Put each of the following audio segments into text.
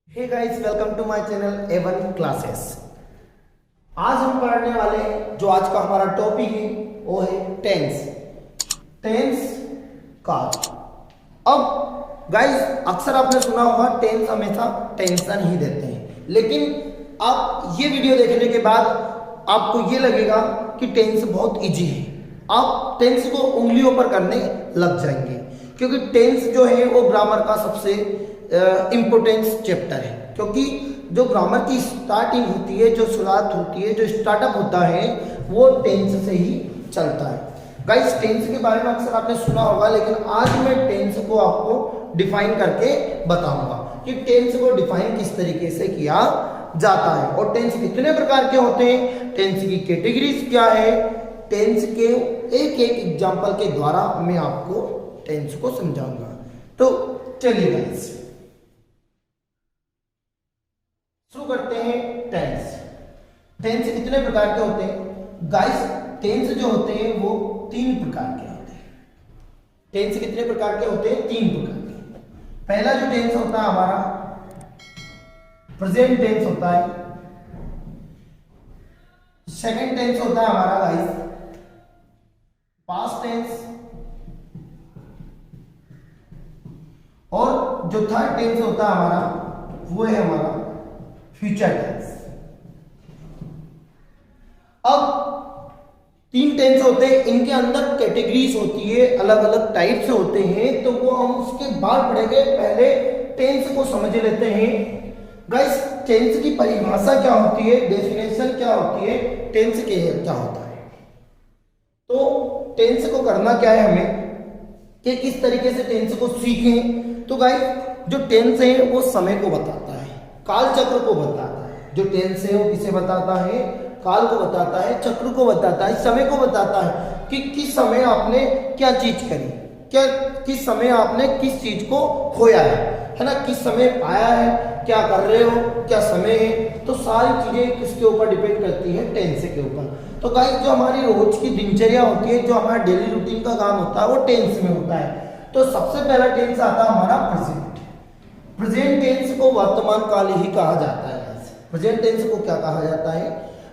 Hey guys, welcome to my channel A1 classes. आज हम पढ़ने वाले हैं, जो आज का हमारा टॉपिक है वो है टेंस। टेंस का अब गाइस अक्सर आपने सुना होगा टेंस हमेशा टेंशन ही देते हैं, लेकिन आप ये वीडियो देखने के बाद आपको ये लगेगा कि टेंस बहुत इजी है। आप टेंस को उंगलियों पर करने लग जाएंगे, क्योंकि टेंस जो है वो ग्रामर का सबसे इम्पोर्टेंस चैप्टर है। क्योंकि जो ग्रामर की स्टार्टिंग होती है, जो शुरुआत होती है, जो स्टार्टअप होता है, वो टेंस से ही चलता है। गाइस टेंस के बारे में अक्सर आपने सुना होगा, लेकिन आज मैं टेंस को आपको डिफाइन करके बताऊंगा कि टेंस को डिफाइन किस तरीके से किया जाता है और टेंस कितने प्रकार के होते हैं, टेंस की कैटेगरीज क्या है। टेंस के एक एक एग्जाम्पल के द्वारा मैं आपको टेंस को समझाऊंगा। तो चलिए गाइस शुरू करते हैं। टेंस टेंस कितने प्रकार के होते हैं गाइस? टेंस जो होते हैं वो तीन प्रकार के होते हैं। टेंस कितने प्रकार के होते हैं? तीन प्रकार के। पहला जो टेंस होता है हमारा प्रेजेंट टेंस होता है। सेकंड टेंस होता है हमारा गाइस पास्ट टेंस, और जो थर्ड टेंस होता है हमारा वो है हमारा फ्यूचर टेंस। अब तीन टेंस होते हैं, इनके अंदर कैटेगरीज होती है, अलग अलग टाइप से होते हैं, तो वो हम उसके बाद पढ़ेंगे। पहले टेंस को समझ लेते हैं गाइस। टेंस की परिभाषा क्या होती है, डेफिनेशन क्या होती है, टेंस के क्या होता है। तो टेंस को करना क्या है हमें कि किस तरीके से टेंस को सीखें। तो गाइस जो टेंस है वो समय को बताता है, काल चक्र को बताता है। जो टेंस है वो किसे बताता है? काल को बताता है, चक्र को बताता है, समय को बताता है कि किस समय आपने क्या चीज करी, क्या किस समय आपने किस चीज को खोया है ना, किस समय पाया है, क्या कर रहे हो, क्या समय है। तो सारी चीजें किसके ऊपर डिपेंड करती है? टेंस के ऊपर। तो गाइस जो हमारी रोज की दिनचर्या होती है, जो हमारा डेली रूटीन का काम होता है, वो टेंस में होता है। तो सबसे पहला टेंस आता है हमारा प्रेजेंट। प्रेजेंट टेंस को वर्तमान काल ही कहा जाता है। प्रेजेंट टेंस को क्या कहा जाता है?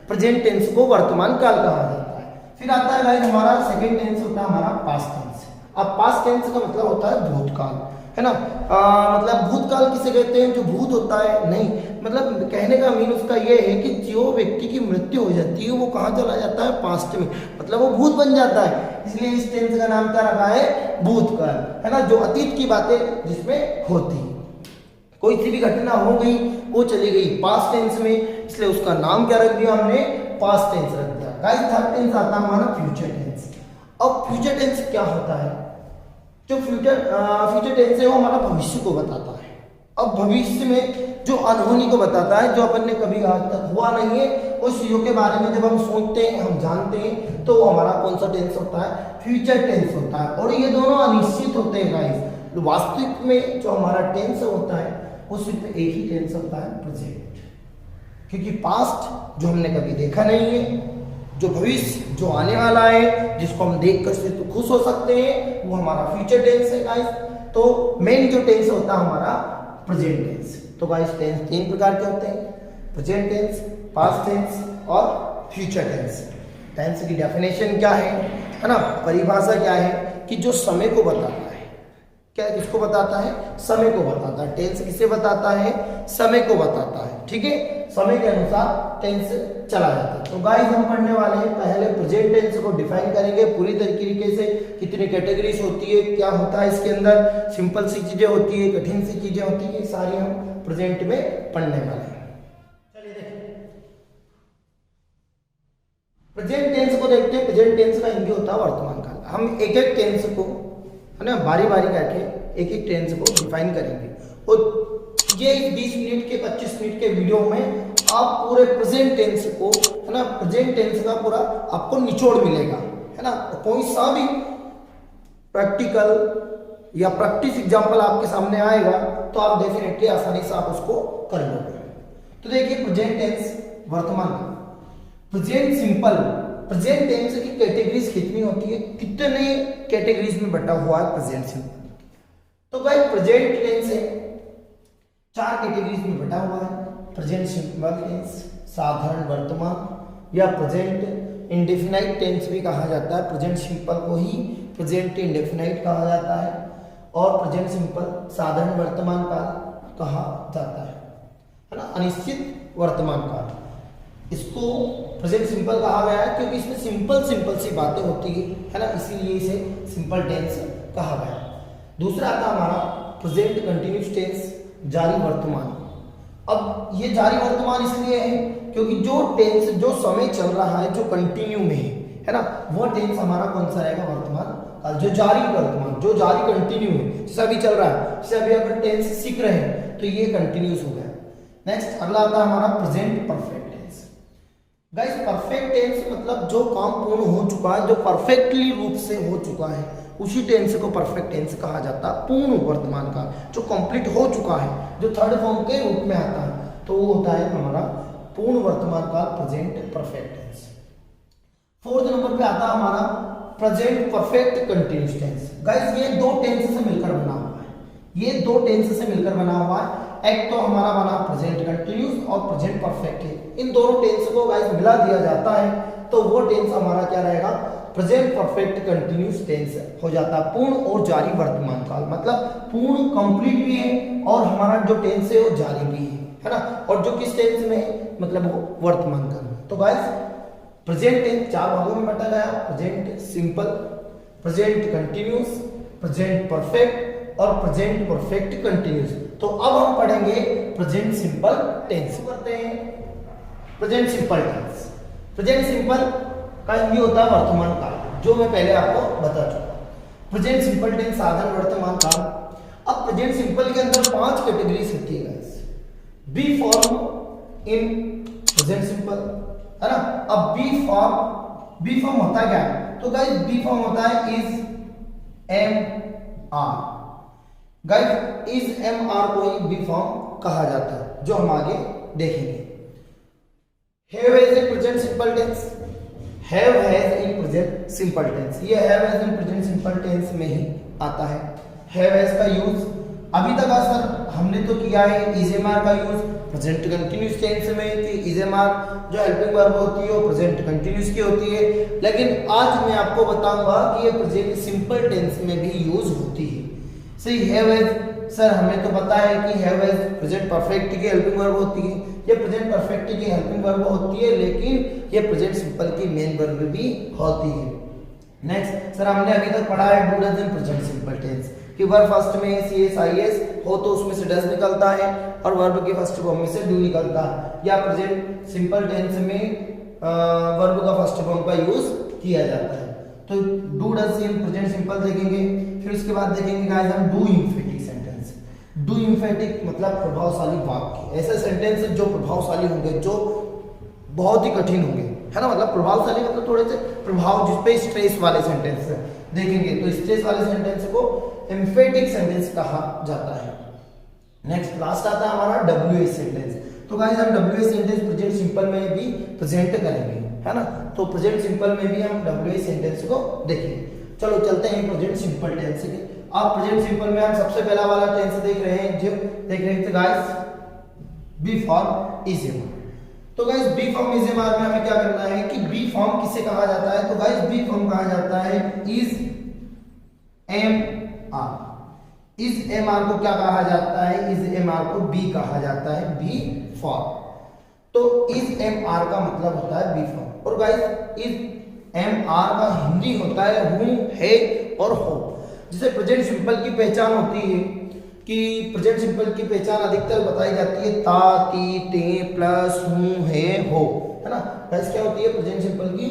प्रेजेंट टेंस को वर्तमान काल कहा जाता है। फिर आता है गाइस हमारा सेकंड टेंस होता है हमारा पास्ट टेंस। अब पास्ट टेंस का मतलब होता है भूतकाल, है ना। मतलब भूतकाल किसे कहते हैं? जो भूत होता है नहीं, मतलब कहने का मीन उसका ये है कि जो व्यक्ति की मृत्यु हो जाती है वो कहाँ चला जाता है? पास्ट में, मतलब वो भूत बन जाता है। इसलिए इस टेंस का नाम क्या रखा है? भूतकाल, है ना। जो अतीत की बातें जिसमें होती है, कोई सी भी घटना हो गई वो चली गई पास्ट टेंस में, इसलिए उसका नाम क्या रख दिया हमने? पास्ट टेंस रख दिया। गाइस थर्ड टेंस आता है हमारा फ्यूचर टेंस। अब फ्यूचर टेंस क्या होता है? जो फ्यूचर टेंस है वो हमारा भविष्य को बताता है। अब भविष्य में जो अनहोनी को बताता है, जो अपन ने कभी आज तक हुआ नहीं है, उस चीजों के बारे में जब हम सोचते हैं, हम जानते हैं, तो वो हमारा कौन सा टेंस होता है? फ्यूचर टेंस होता है। और ये दोनों अनिश्चित होते हैं गाइस। वास्तविक में जो हमारा टेंस होता है वो सिर्फ एक ही टेंस होता है, प्रेजेंट। क्योंकि पास्ट जो हमने कभी देखा नहीं है, जो भविष्य जो आने वाला है, जिसको हम देखकर सिर्फ खुश हो सकते हैं, वो हमारा फ्यूचर टेंस है गाइस। तो मेन जो टेंस होता है हमारा प्रेजेंट टेंस। तो गाइस टेंस तीन प्रकार के होते हैं, प्रेजेंट टेंस, पास्ट टेंस और फ्यूचर टेंस। टेंस की डेफिनेशन क्या है ना, परिभाषा क्या है कि जो समय को बताता है। क्या किसको बताता है? समय को बताता है। टेंस किसे बताता है? समय को बताता है, ठीक है। समय के अनुसार टेंस चला जाता है। तो गाइस हम पढ़ने वाले हैं, पहले प्रेजेंट टेंस को डिफाइन करेंगे पूरी तरीके से, कितनी कैटेगरीज होती है, क्या होता है इसके अंदर, सिंपल सी चीजें होती है, कठिन सी चीजें होती है, सारी हम प्रेजेंट में पढ़ने वाले हैं। चलिए देखिए प्रेजेंट टेंस को देखते हैं। प्रेजेंट टेंस का हिंदी होता है वर्तमान काल। हम एक एक टेंस को, है ना, बारी बारी करके एक एक टेंस को डिफाइन करेंगे। और ये 20 मिनट के 25 मिनट के वीडियो में आप पूरे प्रेजेंट टेंस को, है ना, प्रेजेंट टेंस का पूरा आपको निचोड़ मिलेगा, है ना। कोई सा भी प्रैक्टिकल या प्रैक्टिस एग्जांपल आपके सामने आएगा तो आप डेफिनेटली आसानी से आप उसको कर लोगे। तो देखिए प्रेजेंट टेंस वर्तमान काल, प्रेजेंट सिंपल। प्रेजेंट टेंस की कैटेगरीज कितनी होती है? कितने कैटेगरीज में बटा हुआ है प्रेजेंट सिंपल? तो गाइस प्रेजेंट टेंस है 4 कैटेगरीज में बटा हुआ है। प्रेजेंट सिंपल टेंस, साधारण वर्तमान या प्रेजेंट इंडेफिनाइट टेंस भी कहा जाता है। प्रेजेंट सिंपल को ही प्रेजेंट इंडेफिनाइट कहा जाता है और प्रेजेंट सिंपल साधारण वर्तमान काल कहा जाता है ना, अनिश्चित वर्तमान काल। इसको प्रेजेंट सिंपल कहा गया है क्योंकि इसमें सिंपल सिंपल सी बातें होती है ना, इसीलिए इसे सिंपल टेंस कहा गया। दूसरा आता हमारा प्रेजेंट कंटिन्यूअस टेंस, जारी वर्तमान। अब ये जारी वर्तमान इसलिए है क्योंकि जो टेंस, जो समय चल रहा है, जो कंटिन्यू में है ना, वो टेंस हमारा कौन सा रहेगा, वर्तमान काल। जो जारी वर्तमान, जो जारी कंटिन्यू है, जैसे अभी चल रहा है, जैसे अभी अगर टेंस सीख रहे हैं तो ये कंटिन्यूस हो गया। नेक्स्ट अगला आता है हमारा present perfect tense. Guys perfect tense मतलब जो काम पूर्ण हो चुका है, जो परफेक्टली रूप से हो चुका है, उसी टेंस को परफेक्ट टेंस कहा जाता है। पूर्ण वर्तमान काल जो कंप्लीट हो चुका है, जो थर्ड फॉर्म के रूप में आता है, तो वो होता है हमारा पूर्ण वर्तमान काल, present perfect tense. Fourth number पे आता है हमारा present perfect continuous tense. Guys ये दो टेंस से मिलकर बना हुआ है, ये दो टेंस से मिलकर बना हुआ है। एक तो हमारा बना प्रेजेंट कंटिन्यूअस और प्रेजेंट परफेक्ट है। इन दोनों टेंस को गाइस मिला दिया जाता है तो वो टेंस हमारा क्या रहेगा, प्रेजेंट परफेक्ट कंटिन्यूअस टेंस हो जाता है। पूर्ण और जारी वर्तमान काल, मतलब पूर्ण कंप्लीट भी है और हमारा जो टेंस है वो जारी भी है ना, और जो किस टेंस में है, मतलब वो वर्तमान काल में। तो गाइस प्रेजेंट टेंस 4 भागों में बांटा गया, present simple, present continuous, present perfect और प्रेजेंट परफेक्ट कंटिन्यूअस। तो अब हम पढ़ेंगे प्रेजेंट सिंपल टेंस। करते हैं present simple tense. Present simple का ये होता है वर्तमान काल, जो मैं पहले आपको बता चुका। प्रेजेंट सिंपल टेंस साधारण वर्तमान काल। अब प्रेजेंट सिंपल के अंदर 5 कैटेगरीज होती है guys. Be form in present simple, है ना। अब बी फॉर्म होता है क्या, तो गाइस बी फॉर्म होता है is am are. Guys is am are को ही बी फॉर्म कहा जाता है, जो हम आगे देखेंगे। Have as a present simple tense, have has in present simple tense, ये have has in present simple tense में ही आता है। हैव हैज का यूज अभी तक सर हमने तो किया है इज एम आर का यूज प्रेजेंट कंटिन्यूअस टेंस में, कि इज एम आर जो हेल्पिंग वर्ब होती है वो प्रेजेंट कंटिन्यूअस की होती है। लेकिन आज मैं आपको बताऊंगा कि ये प्रेजेंट सिंपल टेंस में भी यूज होती है। सही, हैव हैज सर हमें तो पता है कि हैव हैज प्रेजेंट परफेक्ट की हेल्पिंग वर्ब होती है, ये प्रेजेंट परफेक्ट की हेल्पिंग वर्ब होती है, लेकिन ये प्रेजेंट सिंपल की मेन वर्ब भी होती है। नेक्स्ट सर हमने अभी तक पढ़ा है do does in present simple tense कि वर्ब फर्स्ट में सी एस आई एस हो तो उसमें से डज निकलता है और वर्ब के फर्स्ट फॉर्म में से डू निकलता है, या प्रेजेंट सिंपल टेंस में वर्ब का फर्स्ट फॉर्म का यूज किया जाता है। तो do does in present simple देखेंगे, फिर उसके बाद देखेंगे गाइस हम डू इंफेटिक सेंटेंस। डू इंफेटिक मतलब प्रभावशाली वाक्य, ऐसे सेंटेंस जो प्रभावशाली होंगे, जो बहुत ही कठिन होंगे, है ना। मतलब प्रभावशाली मतलब थोड़े से प्रभाव, जिसपे स्ट्रेस वाले सेंटेंस देखेंगे, तो स्ट्रेस वाले सेंटेंस को एम्फेटिक सेंटेंस कहा जाता है। नेक्स्ट लास्ट आता है हमारा डब्ल्यूएच सेंटेंस। तो गाइस हम डब्ल्यूएच सेंटेंस प्रेजेंट सिंपल में भी प्रेजेंट करेंगे, है ना। तो प्रेजेंट सिंपल में भी हम डब्ल्यूएच सेंटेंस को देखेंगे। चलो चलते हैं प्रेजेंट सिंपल टेंस के। आप प्रेजेंट सिंपल में हम सबसे पहला वाला टेंस देख रहे हैं, जो देख रहे थे guys be form is am are. तो guys be form is am are में हमें क्या करना है कि बी फॉर्म किसे कहा जाता है, तो गाइस बी फॉर्म कहा जाता है is am are. Is am are को क्या कहा जाता है, इज एम आर को बी कहा जाता है, बी फॉर्म। तो इज एम आर का मतलब होता है बी फॉर्म, और गाइस इज एम आर का हिंदी होता है हूं, है और हो। जिसे प्रेजेंट सिंपल की पहचान होती है कि प्रेजेंट सिंपल की पहचान अधिकतर बताई जाती है ता, ती, ते प्लस हूं, है, हो, है ना। गाइस क्या होती है प्रेजेंट सिंपल की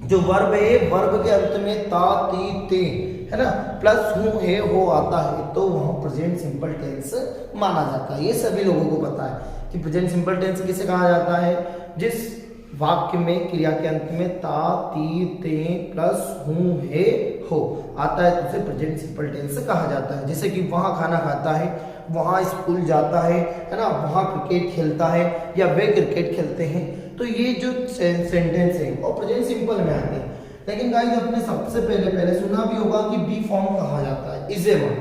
जो वर्ब है, वर्ब के अंत में ता, ती, ते, है ना, प्लस हूं, है, हो आता है, तो वहां प्रेजेंट सिंपल टेंस माना जाता है। ये सभी लोगों को पता है कि प्रेजेंट सिंपल टेंस किसे कहा जाता है, जिस वाक्य में क्रिया के अंत में ता, ती, ते प्लस हूं, है, हो आता है, तो उसे प्रेजेंट सिंपल टेंस कहा जाता है। जैसे कि वहां खाना खाता है, वहां स्कूल जाता है ना, वहां क्रिकेट खेलता है, या वे क्रिकेट खेलते हैं, तो ये जो सेंटेंस है वो प्रेजेंट सिंपल में आते हैं। लेकिन गाइस आपने सबसे पहले सुना भी होगा कि बी फॉर्म कहा जाता है इज एम आर।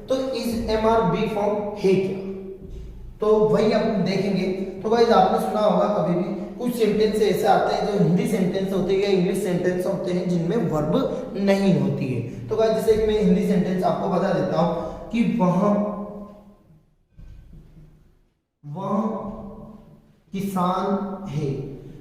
तो is am are be form है क्या, तो वही अपन देखेंगे। तो गाइस आपने सुना होगा कभी भी कुछ सेंटेंस ऐसे आते हैं जो हिंदी सेंटेंस होते हैं या इंग्लिश सेंटेंस होते हैं जिनमें वर्ब नहीं होती है। तो गाइस जैसे कि मैं हिंदी सेंटेंस आपको बता देता हूं कि वह किसान है।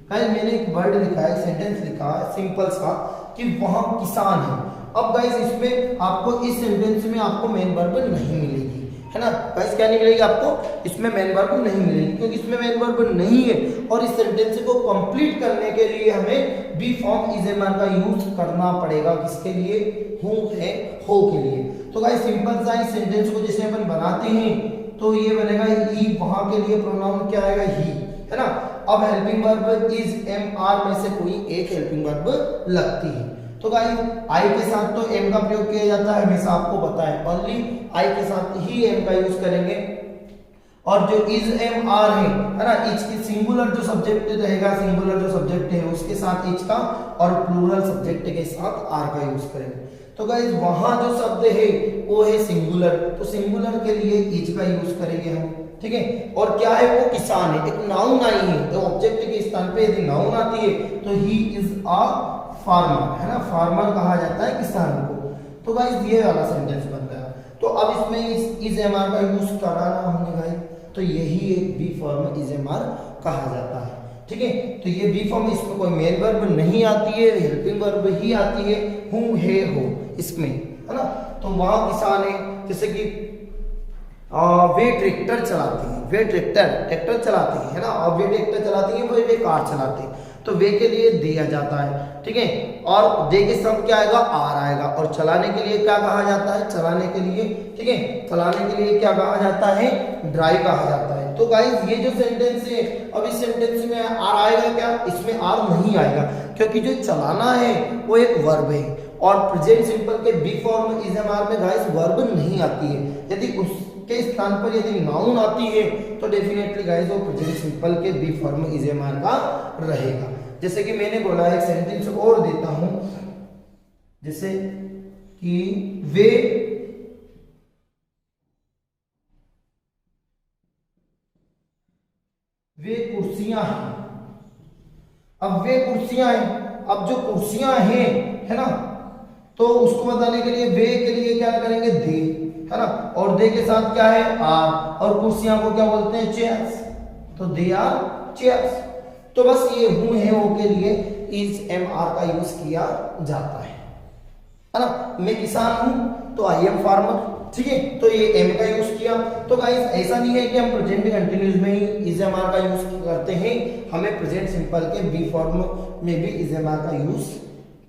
गाइस मैंने एक वर्ड लिखा है, सेंटेंस लिखा है सिंपल सा कि वह किसान है। अब गाइस इसमें आपको इस सेंटेंस में आपको मेन वर्ब नहीं मिलेगी, है ना गाइस, क्या नहीं मिलेगी आपको, इसमें मेन वर्ब नहीं मिलेगी क्योंकि इसमें मेन वर्ब नहीं है। और इस सेंटेंस को कंप्लीट करने के लिए हमें be form is am are का यूज करना पड़ेगा। किसके लिए, हूं है हो के लिए। तो गाइस सिंपल सा इस सेंटेंस को जैसे अपन बनाते हैं तो ये बनेगा ही, वहां के लिए प्रोनाउन क्या आएगा, ही, है ना। अब helping verb is am are में से कोई एक हेल्पिंग वर्ब लगती है। तो गाइस आई के साथ तो एम का प्रयोग किया जाता है, हमेशा आपको पता है, ओनली आई के साथ ही एम का यूज करेंगे। और जो इज एम आर है ना, इच की सिंगुलर जो सब्जेक्ट रहेगा, सिंगुलर जो सब्जेक्ट है उसके साथ इच का, और प्लूरल सब्जेक्ट के साथ आर का यूज करेंगे। तो गाइस वहां जो शब्द है वो है सिंगुलर, तो सिंगुलर के लिए इच का यूज करेंगे हम, ठीक है। और क्या है, वो किसान है, एक नाउन आई है, तो ऑब्जेक्ट के स्थान पे यदि नाउन आती है तो ही इज अ फार्मर, है ना, फार्मर कहा जाता है किसान को। तो गाइस ये वाला सेंटेंस बन गया। तो अब इसमें इज एम आर का यूज कराना हमने गाइस, तो यही एक be form is am are कहा जाता है, ठीक है। तो ये बी फॉर्म, इसमें कोई मेन वर्ब नहीं आती है, हेल्पिंग वर्ब ही आती है, हूं है हो इसमें, है ना। तो वहां किसान है, जैसे कि वे ट्रैक्टर चलाते हैं, वे ट्रैक्टर चलाते हैं, है ना, और वे ट्रैक्टर चलाती हैं, वे कार चलाते हैं, तो वे के लिए दिया जाता है, ठीक है। और दे के सब क्या आएगा, आर आएगा। और चलाने के लिए क्या कहा जाता है, चलाने के लिए, ठीक है, चलाने के लिए क्या कहा जाता है, ड्राइव कहा जाता है। तो गाइस ये जो सेंटेंस है, अब इस सेंटेंस में आर आएगा क्या, इसमें आर नहीं आएगा क्योंकि जो चलाना है वो एक वर्ब है, और प्रेजेंट सिंपल के be form is am are में गाइस वर्ब नहीं आती है। यदि उसके स्थान पर यदि नाउन आती है तो डेफिनेटली गाइस वो प्रेजेंट सिंपल के be form is am are का रहेगा। जैसे कि मैंने बोला, एक सेंटेंस और देता हूं, जैसे कि वे कुर्सियां हैं। अब वे कुर्सियां हैं, अब जो कुर्सियां हैं, है ना, तो उसको बताने के लिए वे के लिए क्या करेंगे, दे, है ना, और दे के साथ क्या है, आर, और कुर्सियां को क्या बोलते हैं, चेयर्स, तो दे आर चेयर्स। तो बस ये हूं है हो के लिए इज एम आर का यूज किया जाता है ना। मैं किसान हूं तो आई एम फार्मर, ठीक है, तो ये एम का यूज किया। तो गाइस ऐसा नहीं है कि हम प्रेजेंट कंटिन्यूस में ही इज एम आर का यूज करते हैं, हमें प्रेजेंट सिंपल के बी फॉर्म में भी इज एम आर का यूज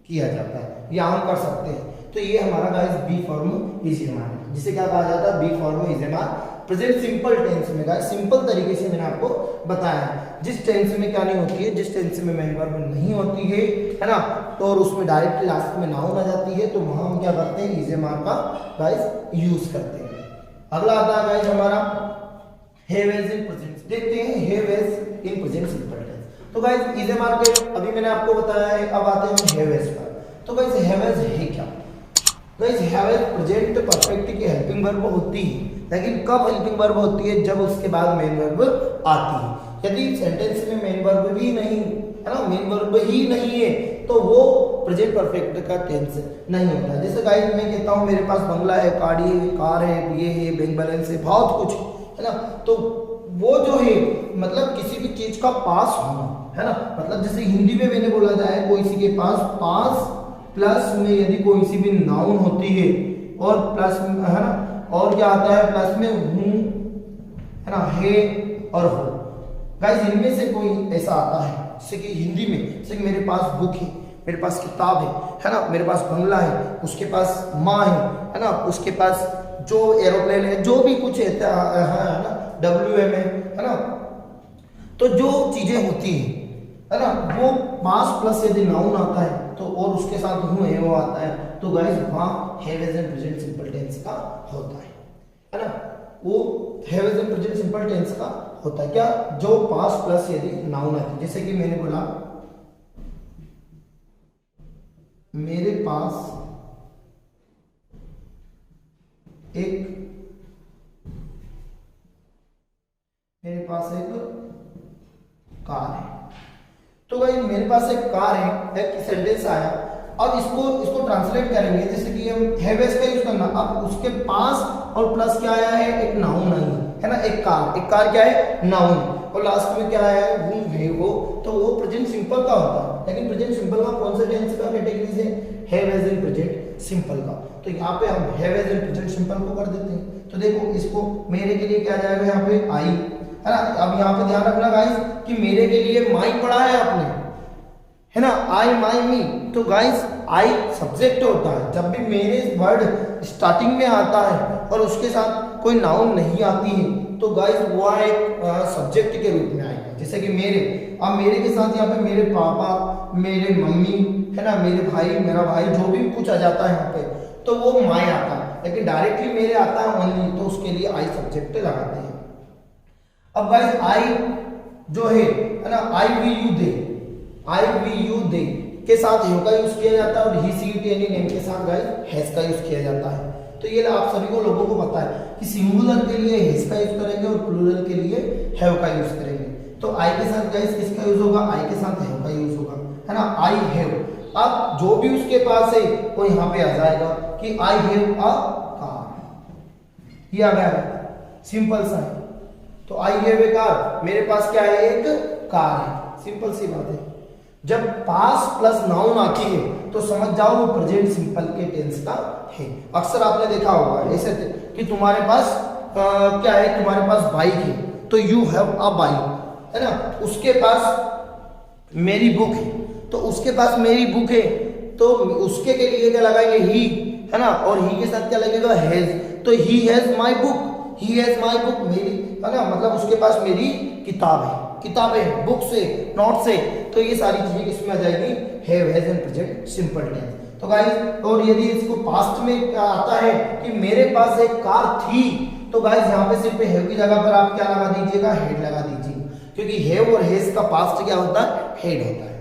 किया जाता है, या हम कर सकते हैं। तो ये हमारा guys be form is am are, जिसे क्या कहा जाता है, be form is am are present simple tense में। गाइस सिंपल तरीके से मैंने आपको बताया है, जिस टेंस में क्या नहीं होती है, जिस टेंस में मेन वर्ब नहीं होती है ना, तो और उसमें डायरेक्ट लास्ट में नाउन आ जाती है, तो वहां हम क्या करते हैं, इज एम आर का गाइस यूज करते हैं। अगला आता है गाइस हमारा हैव एज इन प्रेजेंट। देखते हैं have has in present simple tense. तो गाइस इज एम आर के अभी मैंने आपको बताया है, अब आते हैं हैव एज पर। तो गाइस हैव एज है क्या, guys have has present perfect की हेल्पिंग वर्ब होती है, लेकिन कब हेल्पिंग वर्ब होती है, जब उसके बाद मेन वर्ब आती है। यदि सेंटेंस में मेन वर्ब भी नहीं है ना, मेन वर्ब ही नहीं है, तो वो प्रेजेंट परफेक्ट का टेंस नहीं होता। जैसे गाइस मैं कहता हूँ मेरे पास बंगला है, गाड़ी है, कार है, ये है, बैंक बैलेंस है, बहुत कुछ है ना, तो वो जो है मतलब किसी भी चीज का पास होना, है ना, मतलब जैसे हिंदी में मैंने बोला जाए कोई के पास, पास प्लस में यदि कोई सी भी नाउन होती है, और प्लस, है ना, और क्या आता है प्लस में, हूं, है ना, है और हो। गाइस इनमें से कोई ऐसा आता है, जैसे कि हिंदी में, जैसे कि मेरे पास बुक है, मेरे पास किताब है ना, मेरे पास बंगला है, उसके पास माँ है ना, उसके पास जो एरोप्लेन है, जो भी कुछ है ना, WM है ना, तो जो चीजें होती है ना, वो पास प्लस यदि नाउन आता है तो और उसके साथ हूं है वो आता है, तो गाइस वहां have has and present simple tense का होता है ना, वो have has and present simple tense का होता है क्या, जो पास प्लस यदि नाउन आती है। जैसे कि मैंने बोला मेरे पास एक मेरे पास एक कार है। तो भाई मेरे पास एक कार है, एक सेंटेंस आया। अब इसको ट्रांसलेट करेंगे, जैसे कि हम हैव हैज का यूज करना। अब उसके पास और प्लस क्या आया है, एक नाउन आई है ना, एक कार क्या है, नाउन। और लास्ट में क्या आया है, हूम है वो, तो वो प्रेजेंट सिंपल का होता है। लेकिन प्रेजेंट सिंपल का कौन सा टेंस का कैटेगरी है, have has in present simple का। तो यहाँ पे हम have has in present simple को कर देते हैं। तो देखो इसको मेरे के लिए क्या जाएगा, यहाँ पे आई है ना। अब यहाँ पे ध्यान रखना गाइस कि मेरे के लिए माई पढ़ा है आपने, है ना, आई माई मी। तो गाइस आई सब्जेक्ट होता है। जब भी मेरे वर्ड स्टार्टिंग में आता है और उसके साथ कोई नाउन नहीं आती है तो गाइस वो एक सब्जेक्ट के रूप में आएगा। जैसे कि मेरे, अब मेरे के साथ यहाँ पे मेरे पापा, मेरे मम्मी, है ना, मेरे भाई, मेरा भाई, जो भी कुछ आ जाता है यहाँ पे तो वो माई आता है। लेकिन डायरेक्टली मेरे आता है ओनली, तो उसके लिए आई सब्जेक्ट लगाते हैं। अब गाइस आई जो है ना, I we you they, I we you they के साथ हैव का यूज किया जाता है और he she it any name के साथ गाइस हैज का यूज किया जाता है। तो ये आप सभी को लोगों को पता है कि सिंगुलर के लिए हैज का यूज करेंगे और प्लूरल के लिए हैव का यूज करेंगे। तो आई के साथ गाइस किसका यूज होगा, आई के साथ हैव का यूज होगा, है ना, आई हैव। अब जो भी उसके पास है वो यहाँ पे आ जाएगा कि आई हैव अ कार, ये आ गया, सिंपल सा है। तो आई हैव ए कार, मेरे पास क्या है, एक कार है, सिंपल सी बात है। जब पास प्लस नाउन आती है तो समझ जाओ वो प्रेजेंट सिंपल के टेंस का है। अक्सर आपने देखा होगा ऐसे कि तुम्हारे पास क्या है, तुम्हारे पास बाइक है तो यू हैव अ बाइक, है ना। उसके पास मेरी बुक है तो उसके पास मेरी बुक है, तो उसके के लिए क्या लगाएंगे, ही, है ना, और ही के साथ क्या लगेगा, हैज। तो he has my book, he has my book, मेरी, है ना, मतलब उसके पास मेरी किताब है, किताबें, बुक से, नोट से। तो ये सारी चीजें किसमें आ जाएगी, have has and present simple tense. तो गाइस, और यदि इसको पास्ट में आता है कि मेरे पास एक कार थी, तो गाइस यहाँ पे सिर्फ हैव की जगह पर आप क्या लगा दीजिएगा, हेड लगा दीजिए, क्योंकि हैव और हैज का पास्ट क्या होता है, हेड होता है।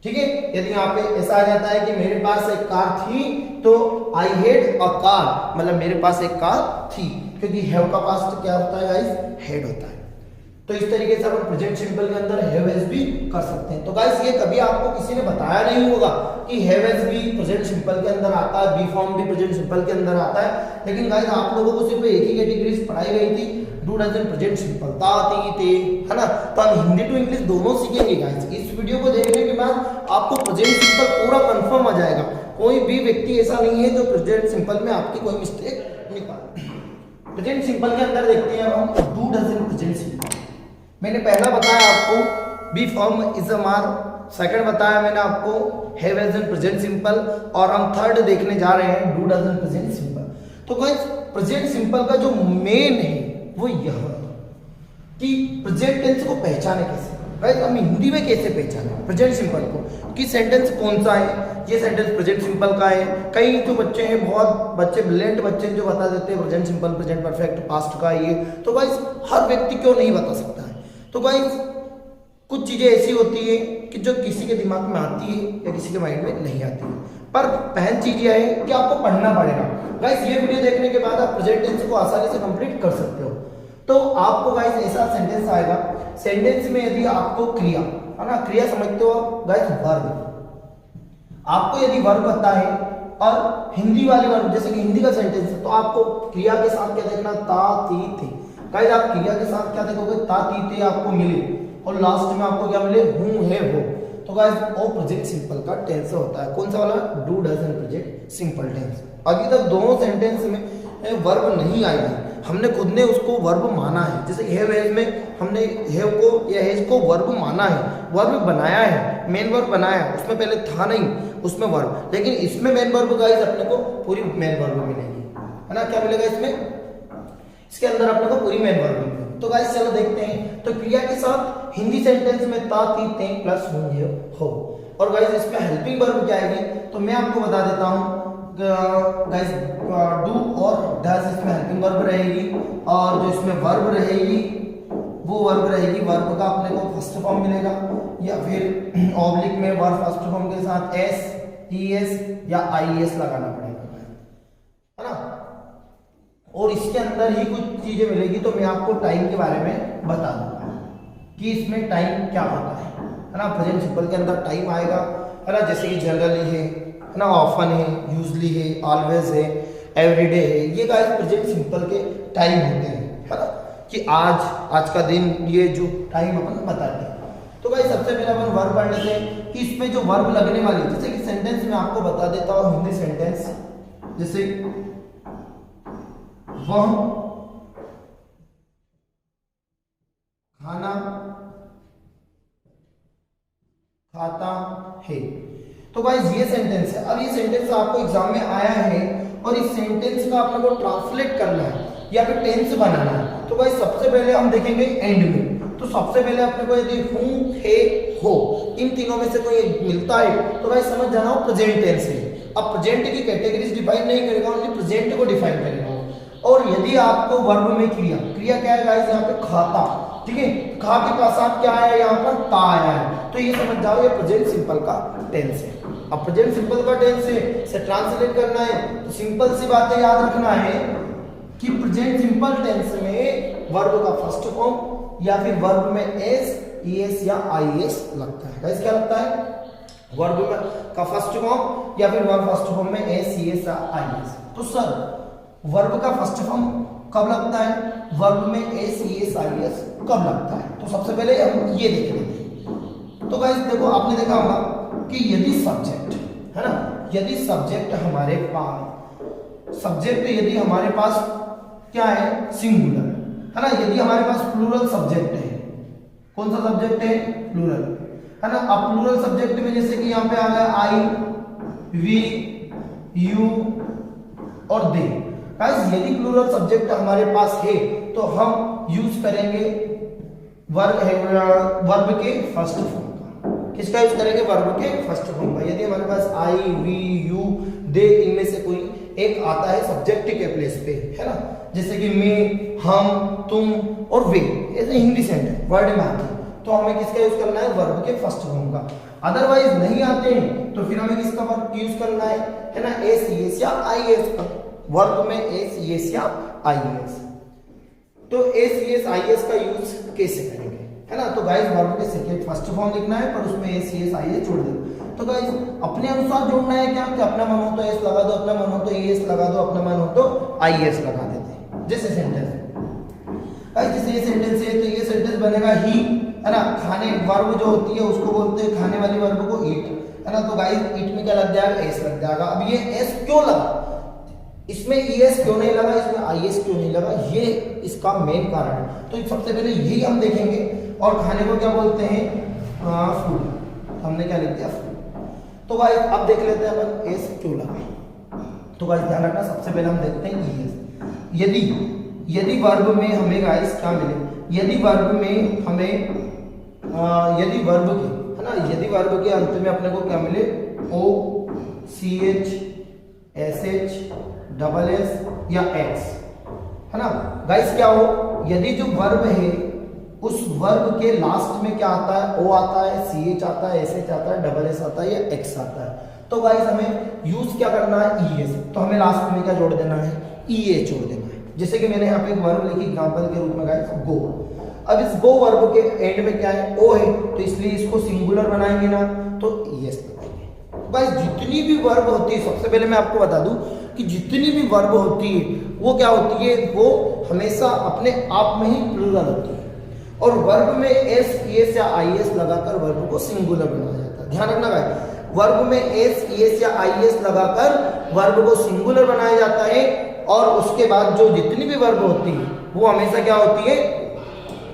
ठीक है। यदि यहाँ पे ऐसा आ जाता है कि मेरे पास एक कार थी तो आई हैड अ कार, मतलब मेरे पास एक कार थी, क्योंकि हैव का पास्ट क्या होता है गाइस, हेड होता है। तो इस तरीके से हम प्रेजेंट सिंपल के अंदर हैव हैज भी कर सकते हैं। तो गाइस ये कभी आपको किसी ने बताया नहीं होगा कि हैव हैज भी प्रेजेंट सिंपल के अंदर आता है, बी फॉर्म भी प्रेजेंट सिंपल के अंदर आता है। लेकिन गाइस आप लोगों को सिर्फ एक ही कैटेगरीज पढ़ाई गई थी, do does and present simple, ता ती ते, है ना। तो हम हिंदी टू इंग्लिश दोनों सीखेंगे गाइस। इस वीडियो को देखने के बाद आपको प्रेजेंट सिंपल पूरा कंफर्म आ जाएगा। कोई भी व्यक्ति ऐसा नहीं है जो प्रेजेंट सिंपल में आपकी कोई मिस्टेक निकाले। प्रेजेंट सिंपल के अंदर देखते हैं हम do does and present simple. मैंने पहला बताया आपको बी फॉर्म इज अ मार, सेकंड बताया मैंने आपको have has and present simple, और हम थर्ड देखने जा रहे हैं do does and present simple. तो गाइस प्रेजेंट सिंपल का जो मेन है वो यह कि प्रेजेंट टेंस को पहचाने कैसे। गाइस हम हिंदी में कैसे पहचाने प्रेजेंट सिंपल को, कि सेंटेंस कौन सा है, ये सेंटेंस प्रेजेंट सिंपल का है। कई जो बच्चे हैं, बहुत बच्चे ब्रिलियंट बच्चे जो बता देते हैं present simple, present perfect, past का ये। तो गाइस हर व्यक्ति क्यों नहीं बता सकता है। तो गाइस कुछ चीजें ऐसी होती है कि जो किसी के दिमाग में आती है या किसी के माइंड में नहीं आती है, पर पहली चीज यह है कि आपको पढ़ना पड़ेगा। गाइस ये वीडियो देखने के बाद आप प्रेजेंट टेंस को आसानी से कंप्लीट कर सकते हो। तो आपको गाइस ऐसा सेंटेंस आएगा, सेंटेंस में यदि आपको क्रिया, है ना, क्रिया समझते हो गाइस, वर्ब। आपको यदि वर्ब पता है और हिंदी वाली वर्ब, जैसे कि हिंदी का सेंटेंस है, तो आपको क्रिया के साथ क्या देखना, ता ती थे। गाइस आप क्रिया के साथ क्या देखोगे, ता ती थे आपको मिले और लास्ट में आपको क्या मिले, हूं है वो। तो गाइस वो प्रेजेंट सिंपल का टेंस होता है। कौन सा वाला, do does and present simple tense. अभी तक दोनों सेंटेंस में वर्ब नहीं आई है, हमने खुद ने उसको वर्ब माना है। जैसे हैव हैज में हमने हैव को या हैज को वर्ब माना है, वर्ब बनाया है, मेन वर्ब बनाया है। उसमें पहले था नहीं उसमें वर्ब, लेकिन इसमें मेन वर्ब गाइस अपने को पूरी मेन वर्ब मिलेगी, है ना। क्या मिलेगा इसमें, इसके अंदर अपने को पूरी मेन वर्ब मिलेगी। तो गाइस चलो देखते हैं। तो क्रिया के साथ हिंदी सेंटेंस में ता ती ते प्लस हो। और गाइस इसमें हेल्पिंग वर्ब क्या आएगी, तो मैं आपको बता देता हूँ गाइस, डू और डज इसमें हेल्पिंग वर्ब रहेगी, और जो इसमें वर्ब रहेगी वो वर्ब रहेगी, वर्ब का अपने को फर्स्ट फॉर्म मिलेगा, या फिर ऑब्लिक में वर्ब फर्स्ट फॉर्म के साथ एस, ई एस या आई एस लगाना पड़ेगा, है ना। और इसके अंदर ही कुछ चीजें मिलेगी, तो मैं आपको टाइम के बारे में बता दूंगा कि इसमें टाइम क्या होता है ना। प्रेजेंट सिंपल के अंदर टाइम आएगा, है ना, जैसे कि जनरली है ना, ऑफन है, यूजली है, ऑलवेज है, एवरीडे है। ये गाइस प्रेजेंट सिंपल के टाइम होते हैं, है ना, कि आज का दिन, ये जो टाइम अपन बताते हैं। तो गाइस सबसे पहले अपन वर्ब पढ़ लेते हैं कि इसमें जो वर्ब लगने वाली है, जैसे कि सेंटेंस में आपको बता देता हूँ हिंदी सेंटेंस, जैसे वह खाना खाता है। तो गाइस ये सेंटेंस है। अब ये सेंटेंस आपको एग्जाम में आया है और इस सेंटेंस का आपको ट्रांसलेट करना है या फिर टेंस बनाना है। तो गाइस सबसे पहले हम देखेंगे एंड में। तो सबसे पहले अपने को यदि हूं, है, हो, इन तीनों में से कोई एक मिलता है तो गाइस समझ जाना हो प्रेजेंट टेंस है। अब प्रेजेंट की कैटेगरीज डिफाइन नहीं करेगा, ओनली प्रेजेंट को डिफाइन करेगा। और यदि आपको वर्ब में क्रिया क्या है गाइस, यहाँ पे खाता, ठीक है, खा के पास आप क्या आया, यहाँ पर ता आया है, तो ये समझ जाओ ये प्रेजेंट सिंपल का टेंस है। अब प्रेजेंट सिंपल का टेंस है, इसे ट्रांसलेट करना है, तो सिंपल सी बातें याद रखना है कि प्रेजेंट सिंपल टेंस में वर्ब का फर्स्ट फॉर्म या फिर वर्ब में एस, ईएस या आईएस लगता है। गाइस क्या लगता है, वर्ब में का फर्स्ट फॉर्म या फिर वर्ब फर्स्ट फॉर्म में एस, ईएस या आईएस। तो सर वर्ब का फर्स्ट फॉर्म कब लगता है, वर्ब में एस, ईएस, आईएस कब लगता है? तो सबसे पहले हम ये देख लेते हैं। तो गाइस देखो, आपने देखा होगा कि यदि सब्जेक्ट है ना, यदि सब्जेक्ट हमारे पास क्या है, सिंगुलर है ना, यदि हमारे पास प्लूरल सब्जेक्ट है, कौन सा सब्जेक्ट है, प्लूरल है ना। अब प्लूरल सब्जेक्ट में जैसे कि यहाँ पे आ गया आई, वी, यू और दे। गाइस यदि प्लूरल सब्जेक्ट हमारे पास है तो हम यूज करेंगे वर्ब के फर्स्ट फॉर्म का। किसका यूज करेंगे, वर्ब के फर्स्ट फॉर्म का। यदि हमारे पास आई, वी, यू, दे, इनमें से कोई एक आता है सब्जेक्ट के प्लेस पे, है ना, जैसे कि मैं, हम, तुम और वे, ऐसे हिंदी सेंटेंस वर्ड में आते हैं, तो हमें किसका यूज करना है, वर्ब के फर्स्ट फॉर्म का। अदरवाइज नहीं आते हैं तो फिर हमें किसका वर्ब यूज करना है ना, एस, ईएस या आईएस का। वर्ब में एस, ईएस या आईएस। तो एस, ईएस, आईएस का यूज कैसे करेंगे, है ना। तो गाइस वर्ब के सेकंड फर्स्ट फॉर्म लिखना है पर उसमें एस, ईएस, आईएस जोड़ दो। तो गाइस अपने अनुसार जोड़ना है क्या, कि अपना मन हो तो एस लगा दो, अपना मन हो तो ईएस लगा दो, अपना मन हो तो आईएस लगा देते हैं। जैसे सेंटेंस गाइस, जैसे ये सेंटेंस है तो ये सेंटेंस बनेगा ही, है ना। खाने वर्ब जो होती है उसको बोलते हैं, खाने वाली वर्ब को ईट, है ना। तो गाइस ईट में क्या लग जाएगा, एस लग जाएगा। अब ये एस क्यों लगा, इसमें ईएस क्यों नहीं लगा, इसमें आईएस क्यों नहीं लगा, ये इसका मेन कारण है। तो सबसे पहले यही हम देखेंगे। और खाने को क्या बोलते हैं, फूड, हमने क्या लिख दिया, फूड। तो गाइस अब देख लेते हैं अपन एस क्यों लगा। तो गाइस ध्यान रखना, सबसे पहले हम देखते हैं ईएस। यदि वर्ब में हमें गाइस क्या मिले, यदि वर्ब में हमें यदि वर्ब के, है ना, यदि वर्ब के अंत में अपने को क्या मिले, O, C H, S H, double S या एक्स, है ना। गाइस क्या हो, यदि जो वर्ब है उस वर्ब के लास्ट में क्या आता है, ओ आता है, सी एच आता है, एस एच आता है, डबल एस आता है या एक्स आता है, तो गाइस हमें यूज क्या करना है, ईएस। तो हमें लास्ट में क्या जोड़ देना है, ईएस जोड़ देना है। जैसे कि मैंने यहाँ पे एक वर्ब लिखी एग्जांपल के रूप में गाइस, गो। अब इस गो वर्ब के एंड में क्या है, ओ है, तो इसलिए इसको सिंगुलर बनाएंगे ना, तो ईएस लगाएंगे। गाइस जितनी भी वर्ब होती है, सबसे पहले मैं आपको बता दूं कि जितनी भी वर्ब होती है वो क्या होती है, वो हमेशा अपने आप में ही प्लूरल होती है। और वर्ब में एस, ईएस या आईएस लगाकर वर्ब को सिंगुलर बनाया जाता है। ध्यान रखना गाइस, वर्ब में एस, ईएस या आईएस लगाकर वर्ब को सिंगुलर बनाया जाता है। और उसके बाद जो जितनी भी वर्ब होती है वो हमेशा क्या होती है,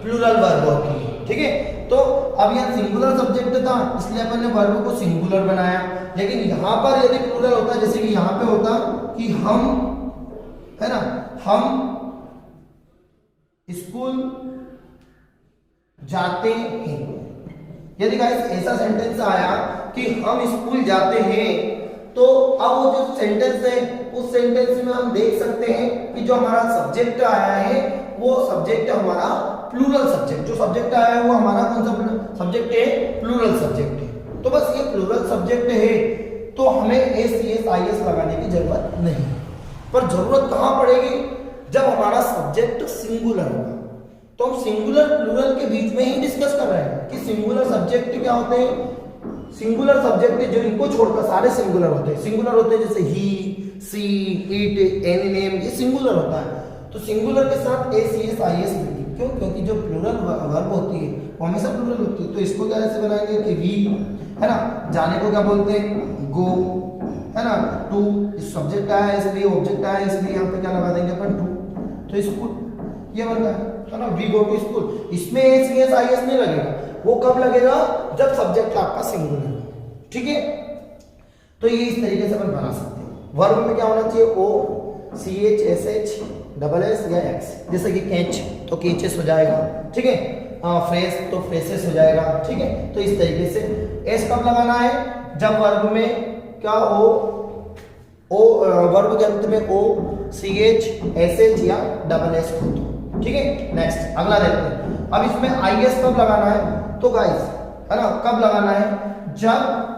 प्लूरल वर्ब होती है, ठीक है। तो अब यहाँ सिंगुलर सब्जेक्ट था इसलिए अपन ने वर्ब को सिंगुलर बनाया। लेकिन यहाँ पर यदि प्लूरल होता, जैसे कि यहाँ पे होता कि हम, है ना, हम स्कूल जाते हैं। यदि गाइस ऐसा सेंटेंस आया कि हम स्कूल जाते हैं, तो अब वो जो सेंटेंस है उस सेंटेंस में हम देख सकते हैं कि जो हमारा सब्जेक्ट आया है वो सब्जेक्ट हमारा प्लूरल सब्जेक्ट, जो सब्जेक्ट आया है वो हमारा कौन सा सब्जेक्ट है, प्लूरल सब्जेक्ट है। तो बस ये प्लूरल सब्जेक्ट है तो हमें एस, ईएस, आईएस लगाने की जरूरत नहीं। पर जरूरत कहां पड़ेगी, जब हमारा सब्जेक्ट सिंगुलर होगा। तो हम सिंगुलर प्लूरल के बीच में ही डिस्कस कर रहे हैं कि सिंगुलर सब्जेक्ट क्या होते हैं। सिंगुलर सब्जेक्ट जो इनको छोड़कर सारे सिंगुलर होते हैं। सिंगुलर होते हैं जैसे ही, सी, इट, एनी नेम, ये सिंगुलर होता है। तो सिंगुलर के साथ एस, एस, आई, एस मिलती है। क्यों? क्योंकि जो प्लूरल वर्ब होती है वो हमेशा प्लूरल होती है। तो इसको क्या ऐसे बनाएंगे कि वी, है ना, जाने को क्या बोलते हैं, गो, है ना, टू, सब्जेक्ट आया है इसलिए, ऑब्जेक्ट आया है इसलिए यहाँ पे क्या लगा देंगे अपन, टू। तो स्कूल ये बन गया, है ना, वी गो टू स्कूल। इसमें एस, एस, आई, एस नहीं लगेगा। वो कब लगेगा? जब सब्जेक्ट आपका सिंगुलर हो। ठीक है, तो ये इस तरीके से अपन बना सकते हैं। वर्ब में क्या होना चाहिए? O, C H, S H, double S या एक्स। जैसे कि कैच तो केचेस हो जाएगा। ठीक है, फ्रेस तो फ्रेसेस हो जाएगा। ठीक है, तो इस तरीके से एस कब लगाना है? जब वर्ब में क्या हो, ओ, वर्ब के अंत में ओ, सी एच, एस एच या डबल एस हो तो। ठीक है, नेक्स्ट अगला देखते हैं। अब इसमें आई एस कब लगाना है? तो गाइस, है ना, कब लगाना है? जब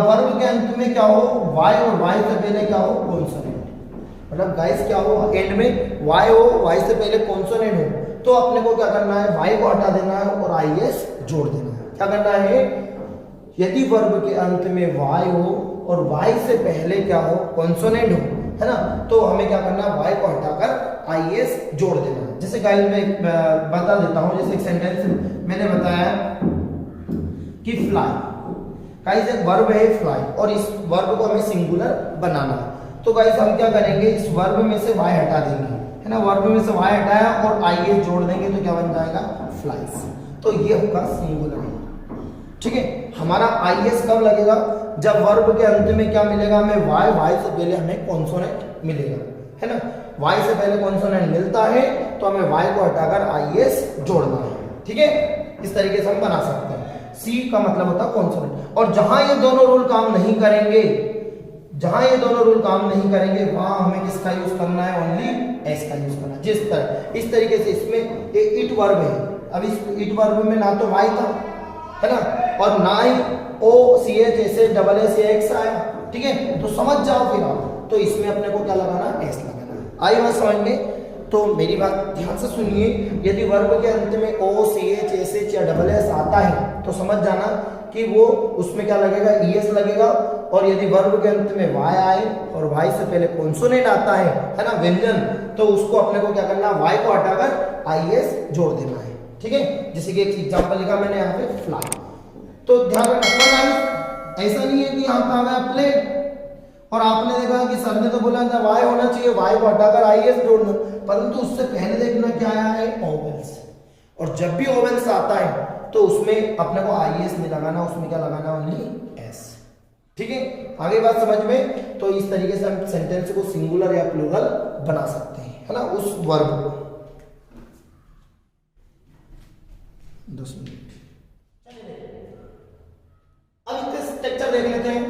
वर्ब के अंत में क्या हो, वाई, और वाई से पहले क्या हो, कॉन्सोनेंट। मतलब गाइस क्या हो, एंड में वाई हो, वाई से पहले कॉन्सोनेंट हो, तो अपने को क्या करना है? वाई को हटा देना है और आई एस जोड़ देना है। क्या करना है? यदि वर्ब के अंत में वाई हो और वाई से पहले क्या हो, कॉन्सोनेंट हो, है ना, तो हमें क्या करना है? वाई को हटाकर आई एस जोड़ देना है। जैसे गाइस मैं बता देता हूं, जैसे एक सेंटेंस मैंने बताया कि फ्लाई, गाइस एक वर्ब है फ्लाई, और इस वर्ब को हमें सिंगुलर बनाना है। तो गाइस हम क्या करेंगे? इस वर्ब में से वाई हटा देंगे, है ना, वर्ब में से वाई हटाया और आई एस जोड़ देंगे तो क्या बन जाएगा? फ्लाइज। तो ये होगा सिंगुलर। ठीक है, हमारा आई एस कब लगेगा? जब वर्ब के अंत में क्या मिलेगा हमें? वाई, वाई से पहले हमें कॉन्सोनेंट मिलेगा, है ना। वाई से पहले कॉन्सोनेंट मिलता है तो हमें वाई को हटाकर आई एस जोड़ना है। ठीक है, इस तरीके से हम बना सकते हैं। सी का मतलब होता है कॉन्सोनेंट। और जहां ये दोनों रूल काम नहीं करेंगे, जहां ये दोनों रूल काम नहीं करेंगे, वहां हमें किसका यूज करना है? ओनली एस का यूज करना है। जिस तरह इस तरीके से इसमें एक इट वर्ब है। अब इस इट वर्ब में ना तो वाई था, है ना, और ना ही O, C H, S H, double S, X आया। ठीक है, तो समझ जाओ फिर आप। तो इसमें अपने को क्या लगाना है? एस लगाना है। आई बात समझ में? तो मेरी बात ध्यान से सुनिए। यदि वर्ब के अंत में ओ, सी एच, एस एच या डबल एस आता है तो समझ जाना कि वो उसमें क्या लगेगा? ई एस लगेगा। और यदि वर्ब के अंत में वाई आए और वाई से पहले कॉन्सोनेंट आता है ना, व्यंजन, तो उसको अपने को क्या करना? वाई को हटाकर आई एस जोड़ देना है। ठीक है, जैसे कि एक एग्जांपल लिखा मैंने यहाँ पे फ्लाई। तो ध्यान रखना, ऐसा नहीं है कि यहाँ पे आ गया प्लेट और आपने देखा कि सर ने तो बोला था वाई होना चाहिए, वाई को हटाकर आई एस जोड़ना, परंतु उससे पहले देखना क्या आया है? ओवेल्स। और जब भी ओवेल्स आता है तो उसमें अपने को आई एस नहीं लगाना, उसमें क्या लगाना? Only S. ठीक है, आगे बात समझ में? तो इस तरीके से हम सेंटेंस को सिंगुलर या प्लूरल बना सकते हैं, है ना, उस वर्ब को। 10 मिनट। अब इसका स्ट्रक्चर देख लेते हैं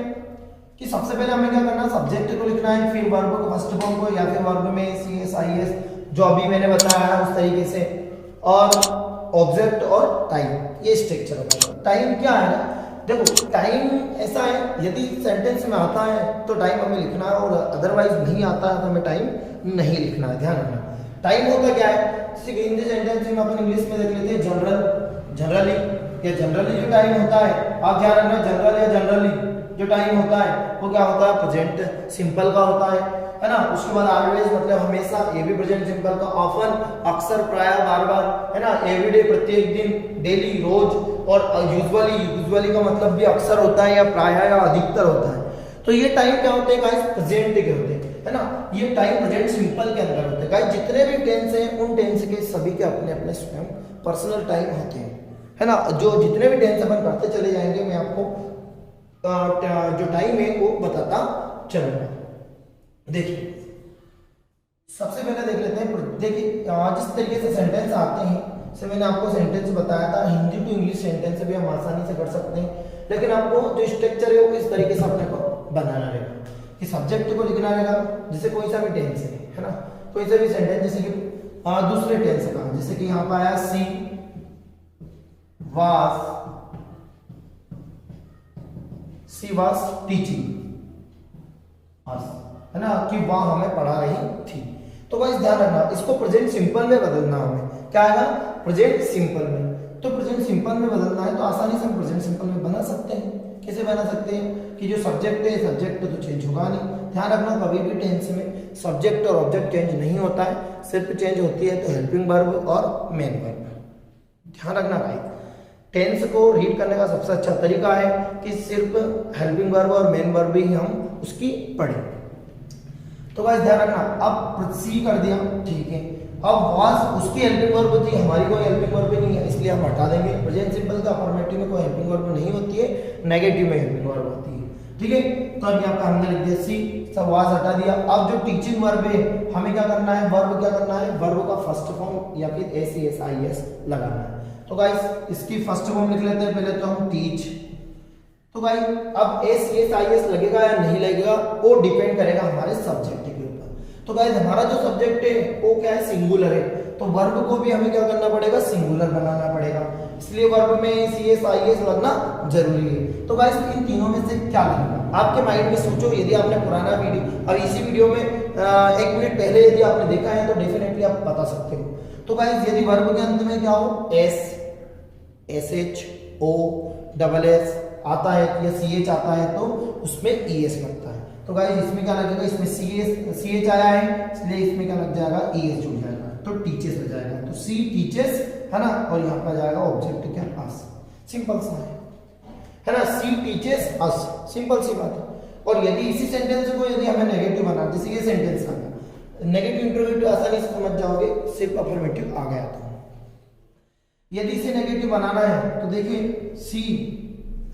कि सबसे पहले हमें क्या करना है? सब्जेक्ट को लिखना है, फिर वर्ब को, फर्स्ट फॉर्म को, या फिर वर्ब में सी एस, आई एस, जो अभी मैंने बताया है उस तरीके से, और ऑब्जेक्ट और टाइम। ये स्ट्रक्चर होगा। टाइम क्या है ना, देखो टाइम ऐसा है, यदि सेंटेंस में आता है तो टाइम हमें लिखना है, और अदरवाइज नहीं आता है तो हमें टाइम नहीं लिखना है। ध्यान रखना, टाइम होता क्या है? हिंदी सेंटेंस में अपन इंग्लिश में देख लेते हैं जनरल, जनरली, या जनरली जो टाइम होता है, आप ध्यान रखना, जनरल या जनरली जो टाइम होता है वो क्या होता है? प्रेजेंट सिंपल का होता है ना। उसके बाद ऑलवेज मतलब हमेशा, ये भी प्रेजेंट सिंपल का, ऑफन अक्सर, प्राय, बार बार, है ना, एवरीडे प्रत्येक दिन, डेली रोज, और यूजुअली, यूजुअली का मतलब भी अक्सर होता है या प्राय या अधिकतर होता है। तो ये टाइम क्या होते हैं गाइस? प्रेजेंट के होते हैं, है ना। ये टाइम प्रेजेंट सिंपल के अंदर होते हैं गाइस। जितने भी टेंस हैं उन टेंस के सभी के अपने अपने स्वयं पर्सनल टाइम होते हैं, है ना। जो जितने भी टेंस अपन करते चले जाएंगे मैं आपको जो टाइम है वो बताता चलूंगा। देखिए सबसे पहले देख लेते हैं, देखिए जिस तरीके से सेंटेंस आते हैं, से मैंने आपको सेंटेंस बताया था, हिंदी टू इंग्लिश सेंटेंस भी हम आसानी से कर सकते हैं, लेकिन आपको जो स्ट्रक्चर है वो इस तरीके से अपने को बनाना रहेगा कि सब्जेक्ट को लिखना रहेगा, जैसे कोई सा भी टेंस है ना, कोई सा भी सेंटेंस, जैसे कि दूसरे टेंस का, जैसे कि यहाँ पर आया सी वाज टीचिंग अस, है ना, कि वह हमें पढ़ा रही थी। तो गाइस ध्यान रखना, इसको प्रेजेंट सिंपल में बदलना हमें, क्या आएगा, प्रेजेंट सिंपल में। तो प्रेजेंट सिंपल में बदलना है तो आसानी से हम प्रेजेंट सिंपल में बना सकते हैं। कैसे बना सकते हैं कि जो सब्जेक्ट है, सब्जेक्ट तो चेंज होगा नहीं। ध्यान रखना कभी भी टेंस में सब्जेक्ट और ऑब्जेक्ट चेंज नहीं होता है, सिर्फ चेंज होती है तो हेल्पिंग वर्ब और मेन वर्ब। ध्यान रखना भाई, टेंस को रीड करने का सबसे अच्छा तरीका है कि सिर्फ हेल्पिंग वर्ब और मेन वर्ब ही हम उसकी पढ़ें। तो गाइस ध्यान रखना, अब सी कर दिया, ठीक है। अब वाज उसकी हेल्पिंग वर्ब थी, हमारी कोई हेल्पिंग वर्ब नहीं है, इसलिए हम हटा देंगे। प्रेजेंट सिंपल का अफर्मेटिव में कोई हेल्पिंग वर्ब नहीं होती है, नेगेटिव में हेल्पिंग वर्ब होती है, ठीक है। तो अब यहाँ पे हमने लिख दिया सी, सब वाज हटा दिया। अब जो टीचिंग वर्ब है हमें क्या करना है, वर्ब क्या करना है, वर्ब का फर्स्ट फॉर्म या फिर एस लगाना है। तो गाइस इसकी फर्स्ट फॉर्म लिख लेते हैं पहले तो हम, टीच। तो गाइस अब एस लगेगा या नहीं लगेगा वो डिपेंड करेगा हमारे सब्जेक्ट के ऊपर। तो गाइस हमारा जो सब्जेक्ट है वो क्या है, सिंगुलर है, तो वर्ब को भी हमें क्या करना पड़ेगा, सिंगुलर बनाना पड़ेगा, इसलिए वर्ब में एस लगना जरूरी है। तो गाइस इन तीनों में से क्या लगेगा, आपके माइंड में सोचो। यदि आपने पुराना वीडियो और इसी वीडियो में 1 मिनट पहले यदि आपने देखा है तो डेफिनेटली आप बता सकते हो। तो गाइस यदि वर्ब के अंत में क्या हो, एस आता है या सी एच आता है तो उसमें ई एस लगता है। तो गाइस इसमें क्या लगेगा, इसमें सी एच आया है इसलिए इसमें क्या लग जाएगा, ई एस जुड़ जाएगा, तो टीचर्स हो जाएगा। तो सी टीचर्स है ना, और यहाँ पर जाएगा ऑब्जेक्ट क्या, अस। सिंपल सा है ना, सी टीचर्स अस, सिंपल सी बात है। और यदि इसी सेंटेंस को यदि हमें नेगेटिव बना, जैसे ये सेंटेंस आ गया, नेगेटिव इंट्रोगेटिव आसानी से समझ जाओगे, सिर्फ अफर्मेटिव आ गया तो। यदि इसे नेगेटिव बनाना है तो देखिए सी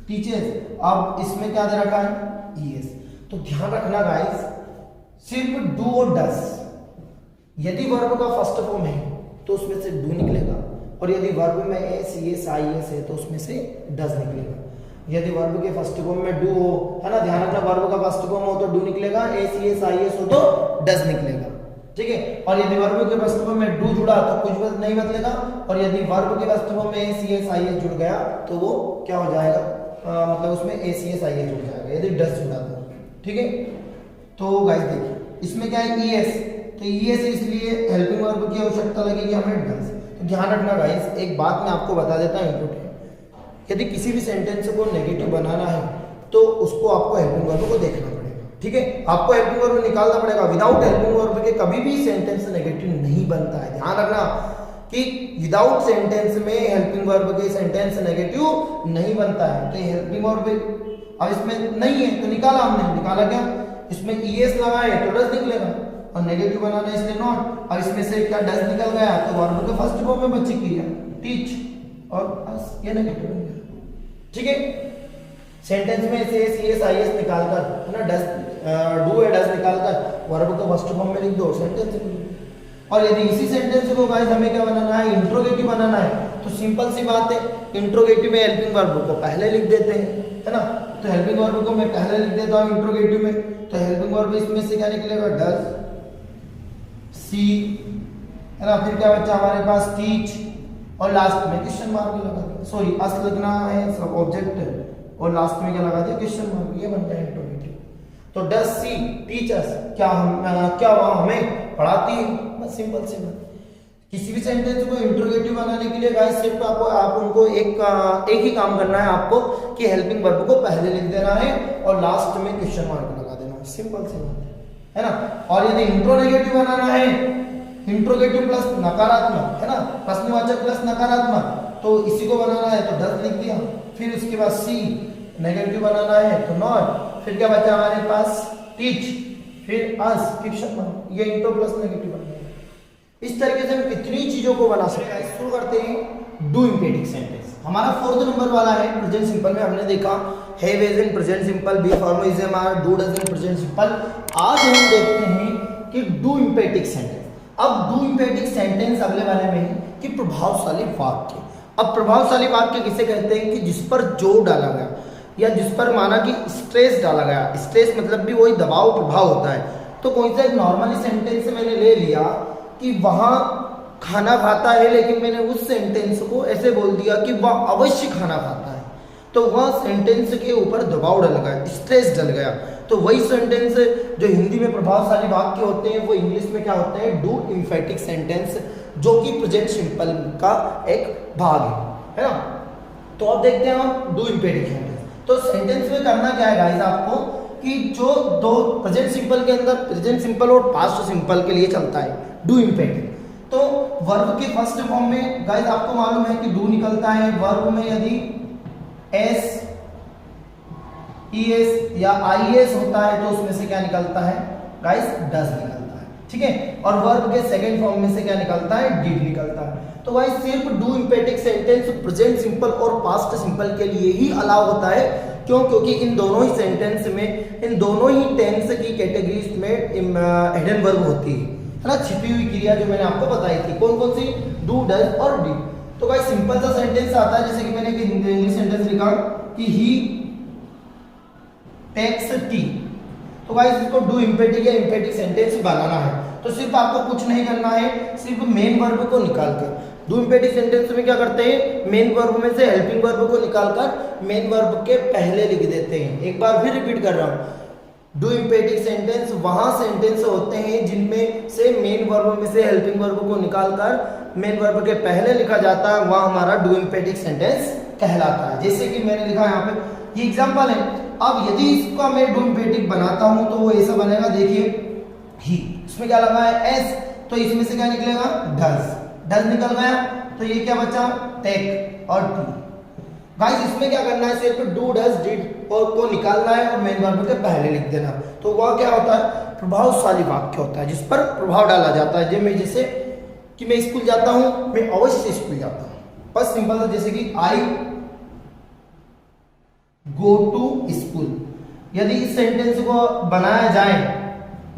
टीचर्स, अब इसमें क्या दे रखा है, ईएस। तो ध्यान रखना गाइस, सिर्फ डू और डस, यदि वर्ब का फर्स्ट फॉर्म है तो उसमें से डू निकलेगा, और यदि वर्ब में एस है तो उसमें से डस निकलेगा। यदि वर्ब के फर्स्ट फॉर्म में डू हो, है ना, ध्यान रखना, वर्ब का फर्स्ट फॉर्म हो तो डू निकलेगा, एस हो तो डस निकलेगा, ठीक है। और यदि वर्ब के फर्स्ट फॉर्म में डू जुड़ा तो कुछ नहीं बदलेगा, और यदि वर्ब के फर्स्ट फॉर्म में एस जुड़ गया तो वो क्या हो जाएगा, मतलब उसमें एस जुड़ जाएगा यदि डस जुड़ा तो, ठीक है। तो गाइस देखिए इसमें क्या है, ईएस, तो ईएस इसलिए हेल्पिंग वर्ब की आवश्यकता लगेगी हमें, डस। तो ध्यान रखना गाइस, एक बात मैं आपको बता देता हूं इनपुट है, यदि किसी भी सेंटेंस को नेगेटिव बनाना है तो उसको आपको हेल्पिंग वर्ब को देखना पड़ेगा, ठीक है। आपको हेल्पिंग वर्ब निकालना पड़ेगा, विदाउट हेल्पिंग वर्ब के कभी भी सेंटेंस नेगेटिव नहीं बनता है। ध्यान रखना कि विदाउट सेंटेंस में हेल्पिंग वर्ब के सेंटेंस नेगेटिव नहीं बनता है। तो हेल्पिंग वर्ब अब इसमें नहीं है तो निकाला हमने, निकाला क्या, इसमें ईएस लगा है तो डस निकलेगा, और नेगेटिव बनाना है इसलिए नॉट, और इसमें से क्या डस निकल गया तो वर्ब के फर्स्ट फॉर्म में बची क्रिया टीच, और बस ये नेगेटिव बन गया, ठीक है। सेंटेंस में से एस निकालकर, है ना, डस डू है डस निकालकर वर्ब को फर्स्ट फॉर्म में लिख दो, सेंटेंस। और यदि इसी सेंटेंस को गाइस हमें क्या बनाना है, इंट्रोगेटिव बनाना है, तो सिंपल सी बात है, इंट्रोगेटिव में हेल्पिंग वर्ब को पहले लिख देते हैं, है ना। तो हेल्पिंग वर्ब को मैं पहले लिख देता हूं इंट्रोगेटिव में, तो हेल्पिंग वर्ब इसमें से क्या निकलेगा, डस, सी, है ना, फिर क्या बचा हमारे पास, टीच, और लास्ट में क्वेश्चन मार्क लगा दिया, सॉरी अस लगना है सब ऑब्जेक्ट, और लास्ट में क्या लगा दिया, क्वेश्चन मार्क, ये बनता है इंट्रोगेटिव। तो डस सी टीचर्स, क्या वहां हमें पढ़ाती है, बस सिंपल सी बात। किसी भी सेंटेंस को इंट्रोगेटिव बनाने के लिए गाइस सिर्फ आप उनको एक ही काम करना है आपको, कि हेल्पिंग वर्ब को पहले लिख देना है और लास्ट में क्वेश्चन मार्क लगा देना है, सिंपल सी बात है ना। और यदि इंट्रोनेगेटिव बनाना है, इंट्रोगेटिव प्लस नकारात्मक, है ना, प्रश्नवाचक प्लस नकारात्मक, तो इसी को बनाना है तो डस लिख दिया, फिर उसके बाद सी, नेगेटिव बनाना है तो नॉट, फिर क्या बचा हमारे पास, टीच, फिर अस, क्वेश्चन मार्क, ये इंट्रो प्लस नेगेटिव बन गया। इस तरीके से हम कितनी चीजों को बना सकते हैं। शुरू करते हैं डू इंपेटिक सेंटेंस, हमारा 4th नंबर वाला है प्रेजेंट सिंपल में। हमने देखा have has in present simple, be form is am are, do does in present simple. आज हम देखते हैं कि डू इंपेटिक सेंटेंस। अब डू इंपेटिक सेंटेंस अगले वाले में है कि प्रभावशाली वाक्य। अब प्रभावशाली वाक्य किसे कहते हैं, कि जिस पर जोर डाला गया या जिस पर माना कि स्ट्रेस डाला गया, स्ट्रेस मतलब भी वही दबाव प्रभाव होता है। तो कोई सा एक नॉर्मली सेंटेंस मैंने ले लिया कि वहां खाना खाता है, लेकिन मैंने उस सेंटेंस को ऐसे बोल दिया कि वह अवश्य खाना खाता है, तो वह सेंटेंस के ऊपर दबाव डल गया, स्ट्रेस डल गया। तो वही सेंटेंस जो हिंदी में प्रभावशाली वाक्य होते हैं वो इंग्लिश में क्या होते हैं, डू इम्फेटिक सेंटेंस, जो कि प्रेजेंट सिंपल का एक भाग है ना। तो अब देखते हैं हम डू इम्फेटिक सेंटेंस। तो सेंटेंस में करना क्या है गाइस आपको, कि जो दो प्रेजेंट सिंपल के अंदर प्रेजेंट सिंपल और पास्ट सिंपल के लिए चलता है डू इम्फेटिक। तो वर्ब के फर्स्ट फॉर्म में गाइस आपको मालूम है कि डू निकलता है, वर्ब में यदि एस ईएस या आईएस होता है तो उसमें से क्या निकलता है गाइस, डज निकलता है, ठीक है। और वर्ब के सेकंड फॉर्म में से क्या निकलता है, डिड निकलता है। तो गाइस सिर्फ डू इम्पेटिक सेंटेंस प्रेजेंट सिंपल और पास्ट सिंपल के लिए ही अलाउ होता है। क्यों? क्योंकि इन दोनों ही सेंटेंस में, इन दोनों ही टेंस की कैटेगरीज में हिडन वर्ब होती है ना, छिपी हुई क्रिया जो मैंने आपको बताई थी। कौन कौन सी? डू, डज और डिड। तो गाइस सिंपल सा सेंटेंस आता है, जैसे कि मैंने इंग्लिश सेंटेंस लिखा कि ही टेक्स टी। तो गाइस इसको डू इम्पेटिक या इम्पेटिक सेंटेंस बनाना है। तो सिर्फ आपको कुछ नहीं करना है, सिर्फ मेन वर्ब को निकालकर। डू इम्पेटिक सेंटेंस में क्या करते हैं, मेन वर्ब में से हेल्पिंग वर्ब को निकालकर मेन वर्ब के पहले लिख देते हैं। एक बार फिर रिपीट कर रहा हूं, डू इम्पेटिक सेंटेंस वहां सेंटेंस होते हैं जिनमें से मेन वर्ब में से हेल्पिंग वर्ब को निकालकर मेन वर्ब के पहले लिखा जाता है, वह हमारा डू इम्पेटिक सेंटेंस कहलाता है। जैसे कि मैंने लिखा यहाँ पे, ये एग्जांपल है। अब यदि इसका मैं डू इम्पेटिक बनाता हूं तो वो ऐसा बनेगा, देखिए ही, इसमें क्या लगा है एस, तो इसमें से क्या निकलेगा, डज, डज निकल गया। तो ये क्या बचा, टेक और टी। गाइस इसमें क्या करना है, सिर्फ डू, डज, डिड और को निकालना है और मेन वर्ब के पहले लिख देना। तो वह क्या होता है, प्रभावशाली वाक्य होता है जिस पर प्रभाव डाला जाता है। जैसे कि मैं स्कूल जाता हूं, मैं अवश्य स्कूल जाता हूं, बस सिंपल सा, जैसे कि आई गो टू स्कूल। यदि इस सेंटेंस को बनाया जाए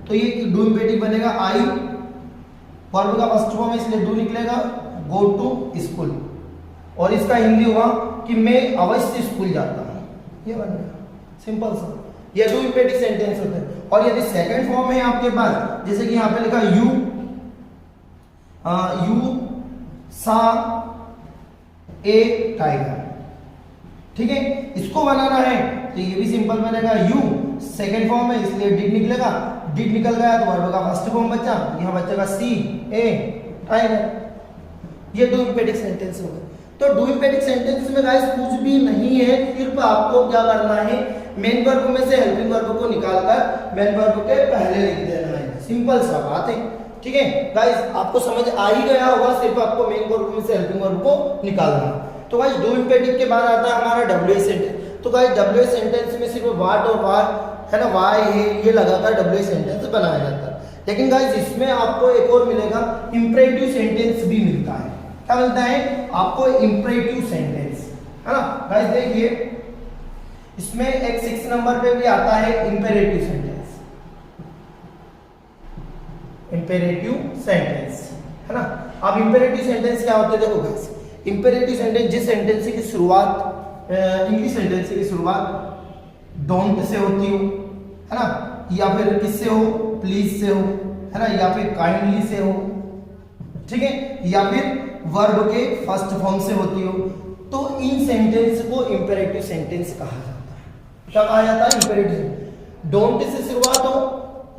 तो ये डू इम्पेटिक बनेगा, आई वर्ब का फर्स्ट फॉर्म है इसलिए डू निकलेगा, गो टू स्कूल। और इसका हिंदी हुआ कि मैं अवश्य स्कूल जाता हूं, ये बन गया, सिंपल सा। ये डू इम्पेटिक सेंटेंस होता है। और यदि सेकंड फॉर्म है आपके पास, जैसे कि यहां पे लिखा यू सा ए टाइगर, ठीक है। इसको बनाना है तो ये भी सिंपल बनेगा, यू सेकंड फॉर्म है इसलिए डिड निकलेगा, डिड निकल गया तो वर्ब का फर्स्ट फॉर्म बचा, यहां बचेगा सी ए टाइगर। ये डू इम्पेटिक सेंटेंस होगा। तो डू इम्पेटिक सेंटेंस में गाइस कुछ भी नहीं है, सिर्फ आपको क्या करना है, मेन वर्ब में से हेल्पिंग वर्ब को निकालकर मेन वर्ब के पहले लिख देना है, सिंपल सा बात है, ठीक है। गाइस आपको समझ आ ही गया होगा, सिर्फ आपको मेन वर्ब में से हेल्पिंग वर्ब को निकालना। तो गाइस डू इम्पेटिक के बाद आता है हमारा डब्ल्यूएच सेंटेंस। तो गाइस डब्ल्यूएच सेंटेंस में सिर्फ व्हाट और वार है ना, वाई है, ये लगाकर डब्ल्यूएच सेंटेंस बनाया जाता है। लेकिन गाइस इसमें आपको एक और मिलेगा, इंपरेटिव सेंटेंस भी मिलता है। क्या मिलता है आपको, इंपरेटिव सेंटेंस, है ना। गाइस देखिए इसमें एक 6 नंबर पे भी आता है इंपेरेटिव सेंटेंस, इंपेरेटिव सेंटेंस, है ना। अब इंपेरेटिव सेंटेंस क्या होते हैं, देखो गाइस, इंपेरेटिव सेंटेंस जिस सेंटेंस की शुरुआत, इंग्लिश सेंटेंस की शुरुआत डोंट से होती हो, है ना, या फिर किससे हो, प्लीज से हो, है ना, या फिर काइंडली से हो, ठीक है, या फिर वर्ब के फर्स्ट फॉर्म से होती हो, तो इन सेंटेंस को इंपेरेटिव सेंटेंस कहा जाता है। क्या कहा जाता है, इंपेरेटिव। डोंट से शुरुआत हो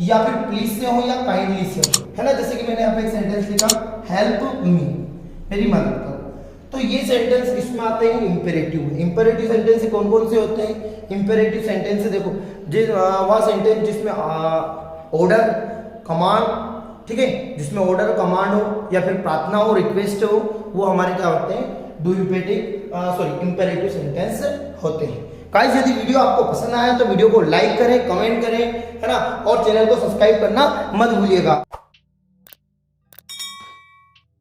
या फिर प्लीज से हो या काइंडली से हो, है ना। जैसे कि मैंने यहाँ पे एक सेंटेंस लिखा, हेल्प मी, मेरी मदद करो। तो ये सेंटेंस किसमें आते हैं, इंपेरेटिव में। इंपेरेटिव सेंटेंस कौन कौन से होते हैं, इंपेरेटिव सेंटेंस देखो, वह सेंटेंस जिसमें ऑर्डर, कमांड, ठीक है, जिसमें ऑर्डर कमांड हो या फिर प्रार्थना हो, रिक्वेस्ट हो, वो हमारे क्या होते हैं, डू इम्पेटिव इंपेरेटिव सेंटेंस होते हैं। गाइस यदि वीडियो आपको पसंद आया तो वीडियो को लाइक करें, कमेंट करें, है ना, और चैनल को सब्सक्राइब करना मत भूलिएगा।